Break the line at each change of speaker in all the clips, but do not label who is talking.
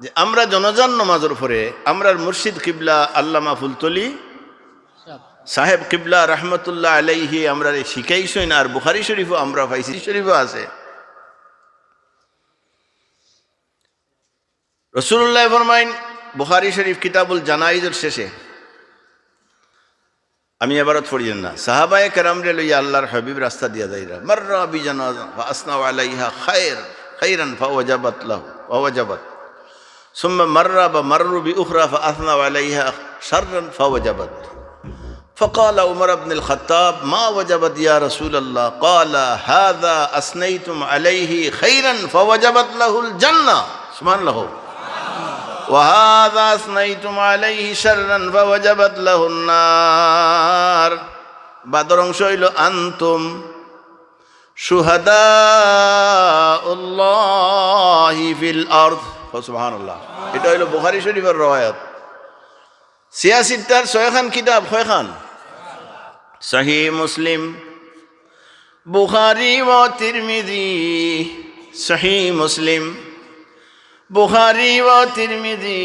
যে আমরা জনজান নামাজের পরে আমরার মুর্শিদ কিবলা আল্লামা ফুলতলি সাহেব কিবলা রহমতুল্লাহ আলাইহি আমরা শিখাইছেন। আর বুখারী শরীফও আমরা পাইছি, শরীফও আছে। রাসূলুল্লাহ ফরমাইন বুখারী শরীফ কিতাবুল জানাইজের শেষে, আমি এবারত পড়িয়েন না, সাহাবায়ে কেরামরে লইয়া আল্লাহর হাবিব রাস্তা দিয়া যাইরা মাররা বিজানাজা ফাসনাউ আলাইহা খাইরান ফাওয়াজাবাত লাহু ওয়াজাবাত সুম্মা মাররা মাররু বিউখরা ফাসনাউ আলাইহা শাররান ফাওয়াজাবাত فقال عمر بن الخطاب ما وجبت يا رسول الله قال هذا أثنيتم عليه خيرا فوجبت له الجنة سبحان الله وهذا أثنيتم عليه شرا فوجبت له النار بعد অংশ হইল أنتم شهداء الله في الأرض سبحان الله। এটা হইল বুখারী শরীফের রওয়ায়াত। সিয়াসিত্তার ছয়খান কিতাব, কয়খান? সহিহ মুসলিম, বুখারী ও তিরমিজি। সহিহ মুসলিম, বুখারী ও তিরমিজি,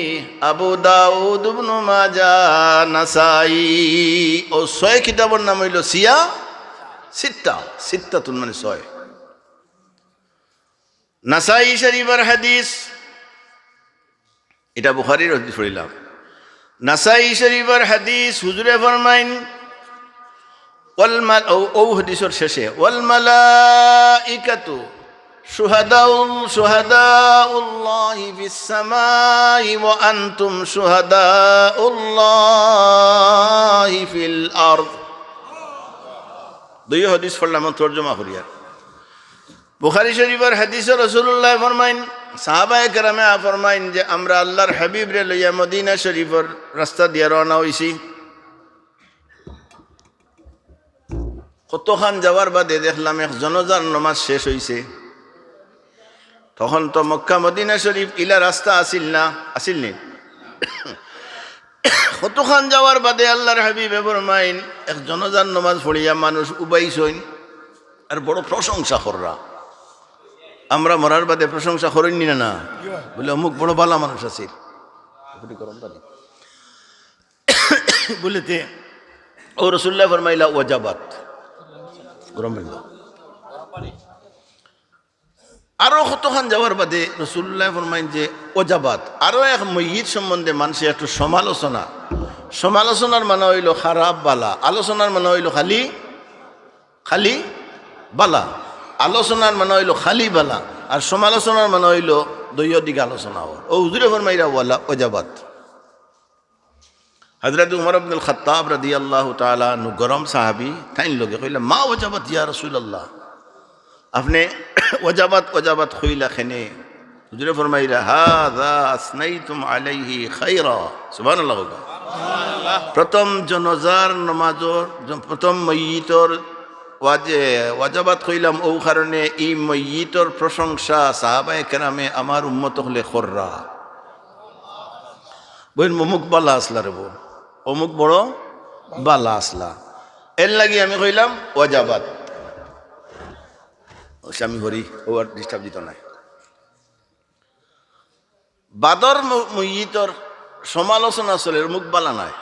আবু দাউদ, ইবনে মাজাহ, নাসাই। ও ছয় কিতাবের নাম হইল সিয়া সিত্তা। সিত্তাতুন মানে ছয়। নাসাই শরীফের হাদিস, এটা বুখারীর হাদিস পড়িলাম। নাসাই শরীফের হাদিস, হুজুরে ফরমাইন ও হাদিসের শেষে ওয়াল মালাইকাতু শুহাদাউল্লাহি ফিস সামাই ওয়া আনতুম শুহাদাউল্লাহি ফিল আরদ। দুই হাদিস পড়লাম, তরজমা করিয়া। বুখারী শরীফের হাদিসে রাসূলুল্লাহ ফরমাইন, সাহাবায়ে কেরামে ফরমাইন যে আমরা আল্লাহর হাবিব রে লইয়া মদিনা শরীফের রাস্তা দিয়ে রওনা হইছি। কতখান যাওয়ার বাদে দেখলাম এক জনজার নামাজ শেষ হইছে। তখন তো মক্কা মদিনা শরীফ ইলা রাস্তা আসিল না, আসিল নি? কতখান যাওয়ার বাদে আল্লাহর হাবিব ফরমাইন এক জনজার নামাজ পড়িয়া মানুষ উবাইছইন আর বড় প্রশংসা কররা। আমরা মরার বাদে প্রশংসা করেননি না, না বলে অমুক বড় ভালো মানুষ আছে বলেতে ও রাসূলুল্লাহ ফরমাইলা ওয়াজাবাত, গরম আরো কতখান যাওয়ার বাদে রাসূলুল্লাহ ফরমাইন যে ওয়াজাবাত। আরো এক ময়্যিত সম্বন্ধে মানুষের একটু সমালোচনা। সমালোচনার মানে হইল খারাপ বালা, আলোচনার মানে হইল খালি খালি বালা। আলোচনার মানে হইল খালি বালা, আর সমালোচনার মানে হইল দৈয়দিক আলোচনা। ও হুজুরে ফরমাইরা ওয়ালা ওয়াজাবাত। হযরত উমর ইবনুল খাত্তাব রাদিয়াল্লাহু তাআলা আনহু গরম সাহাবী, তাইন লগে কইলা মা ওয়াজাবাত ইয়া রাসূলুল্লাহ, আপনি ওয়াজাবাত ওয়াজাবাত কইলা কেনে? হুজুরে ফরমাইরা হাযা আসনাইতুম আলাইহি খায়রা। সুবহানাল্লাহ। প্রথম জনাজার নামাজর, প্রথম ময়্যিতর ওয়াজাবাত কইলাম ও কারণে এই ময়্যিতর প্রশংসা সাহাবায়ে কেরামে আমার উম্মত হলে কররা। বইন অমুক বালা আসলা রে, অমুক বড় বালা আসলা, এর লাগি আমি কইলাম ওয়াজাবাত। স্বামী হরি ও আর ডিস্টার্ব দিত নাই। বাদর ময়্যিতর সমালোচনা চলে, অমুক বালা নাই,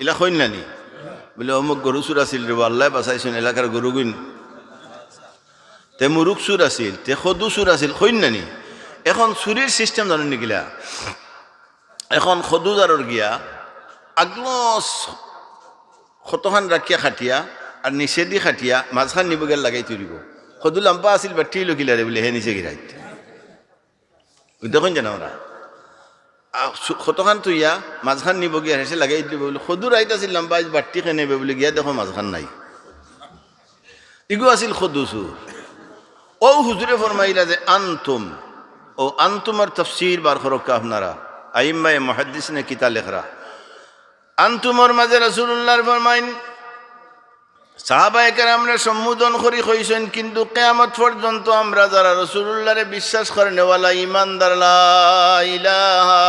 ইলা কইন নানি বলে অমুক গরু চুর আছিল রে, আল্লাহ বাঁচাইছেন এলাকার গরু গুণ, তে মুরুখ চুর আছিল, তে সদু চুর আছিল, কইন নানি। এখন চুরির সিস্টেম জানেন নিকিলা? এখন সদুদারর গিয়া আগলো কতখান রাখিয়া খাটিয়া আর নিচে দি খাটিয়া মাঝখান নিবগে লাগাই তুলিব। সদু লাম্পা আছিল বা টি লকিলা রে বলে হে নিচে গিরাইত দেখুন যেন আমরা কতখান তুইয়া মাঝখান নিব গিয়া হেসে লাগাই দিব বলে সদু রাইত আছিল লাম্পা বাট্টি খে নেবে বলে গিয়া দেখো মাঝখান নাই। ইগু আছিল সদু চুর। ও হুজুরে ফরমাইলা যে আনতুম, ও আনতুমার তফসির বার খরক্কা আপনারা আইম্মায়ে মুহাদ্দিস নে কিতা লেখরা। আনতুমর মাঝে রাসূলুল্লাহর ফরমাইন সাহাবায়ে কেরামরে সম্বোধন করি কইছেন, কিন্তু কিয়ামত পর্যন্ত আমরা যারা রাসূলুল্লাহরে বিশ্বাস করে নেওয়ালা ঈমানদার, লা ইলাহা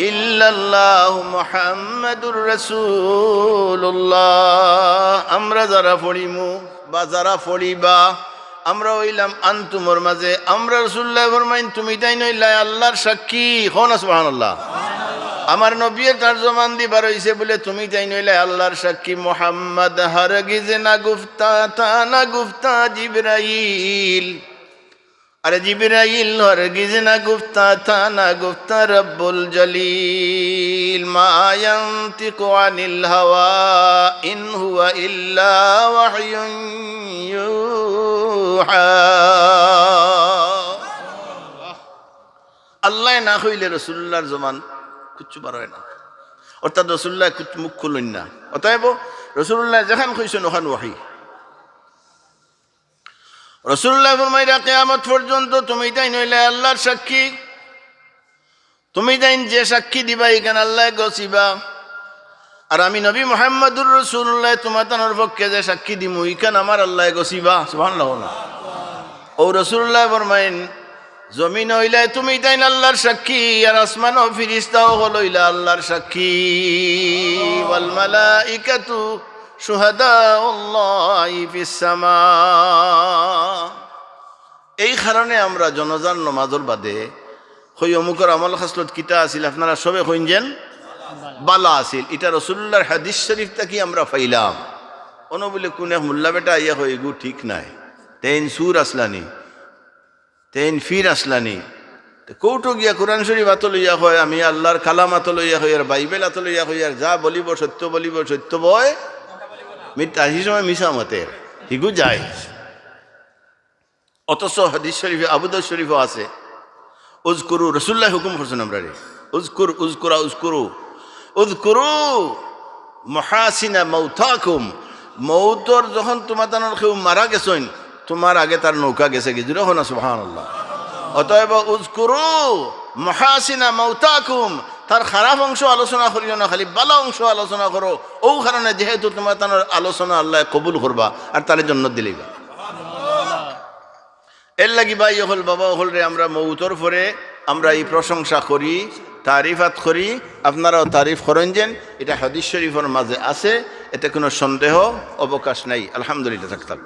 ইল্লাল্লাহু মুহাম্মাদুর রাসূলুল্লাহ, আমরা যারা পড়িমু বা যারা পড়িবা আমরা হইলাম আনতুমর মাঝে, আমরা রাসূলুল্লাহ ফরমাইন তুমি তাই নইলা আল্লাহর সাক্ষী। হন সুবহানাল্লাহ। আমার নবীর তরজমান দিবার হইছে বলে তুমি তাই নইলা আল্লাহর সাক্ষী। মুহাম্মদ হরগিজ না গুফতা তা না গুফতা জিবরাইল, আরে জিবরাইল হরগিজ না গুফতা তা না গুফতা রব্বুল জলিল। মা ইয়ানতিকু আনিল হাওয়া ইন হুয়া ইল্লা ওয়াহয়ুন ইউহা। আল্লাহ না হইলে রাসূলুল্লাহর জমান কিচ্ছু বার হয় না, অর্থাৎ রাসূলুল্লাহ কিচ্ছু মুখ খুললেন না। অতএব রাসূলুল্লাহ যেখান কইছেন ওখান ওয়াহি। রাসূলুল্লাহ ফরমাইরা কিয়ামত পর্যন্ত তুমি তাই নইলে আল্লাহর সাক্ষী, তুমি তাই যে সাক্ষী দিবা এখানে আল্লাহ গছিবা। আর আমি নবী মুহাম্মদুর রাসূলুল্লাহ তোমার পক্ষে যে সাক্ষী দিমু এখানে আমার আল্লাহ গছিবা। সুবহানাল্লাহ। ও রাসূলুল্লাহ ফরমাইন জমিন হইলে তুমি তাই আল্লাহর সাক্ষী, আর আসমান ও ফিরিস্তাও হইলা আল্লাহর সাক্ষী। ওয়াল মালাইকাতু শুহাদাউল্লাহি ফিস সামা। এই কারণে আমরা জনজান নমাজর বাদে হই অমুকর আমল খাসলত কিতা আছিল আপনারা সবে কইনজেন বালা আছিল। এটা রাসূলুল্লাহর হাদিস শরীফ থেকে আমরা পাইলাম। ono বলে কোনে মোল্লা বেটা ইয়া হই গু ঠিক নাই, তেন সুর আসলানি তেন ফির আসলানি কৌটো গিয়া কোরআন শরীফ আত লইয়া হয়, আমি আল্লাহর কালাম আত লইয়া হই, আর বাইবেল আত লইয়া হই, আর যা বলিব সত্য বলিব সত্য বয় মিথ্যা সেই সময় মিশা মতের হিগু যায়। অথচ হাদিস শরীফে আবু দাউদ শরীফও আছে উযকুরু, রাসূলুল্লাহ হুকুম করছেন আমরা রে উযকুর উযকুরা উযকুরু উযকুরু মুহাসিনা মাউতাকুম। মৌতর যখন তোমার কেউ মারা গেছেন তোমার আগে তার নৌকা গেছে কি জুড়ে হো না সুবহানাল্লাহ। অতএব উযকুরু মুহাসিনা মাউতাকুম, তার খারাপ অংশ আলোচনা করিও না, খালি ভালো অংশ আলোচনা করো। ও কারণে যেহেতু তোমার তার আলোচনা আল্লাহ কবুল করবা আর তার জন্য দিলেইবা। এর লাগি ভাই হল বাবা হল রে আমরা মৌতর পরে আমরা এই প্রশংসা করি, তারিফাত করি। আপনারাও তারিফ করেন যেন, এটা হাদিস শরীফের মাঝে আছে, এতে কোনো সন্দেহ অবকাশ নাই। আলহামদুলিল্লাহ থাকতাম।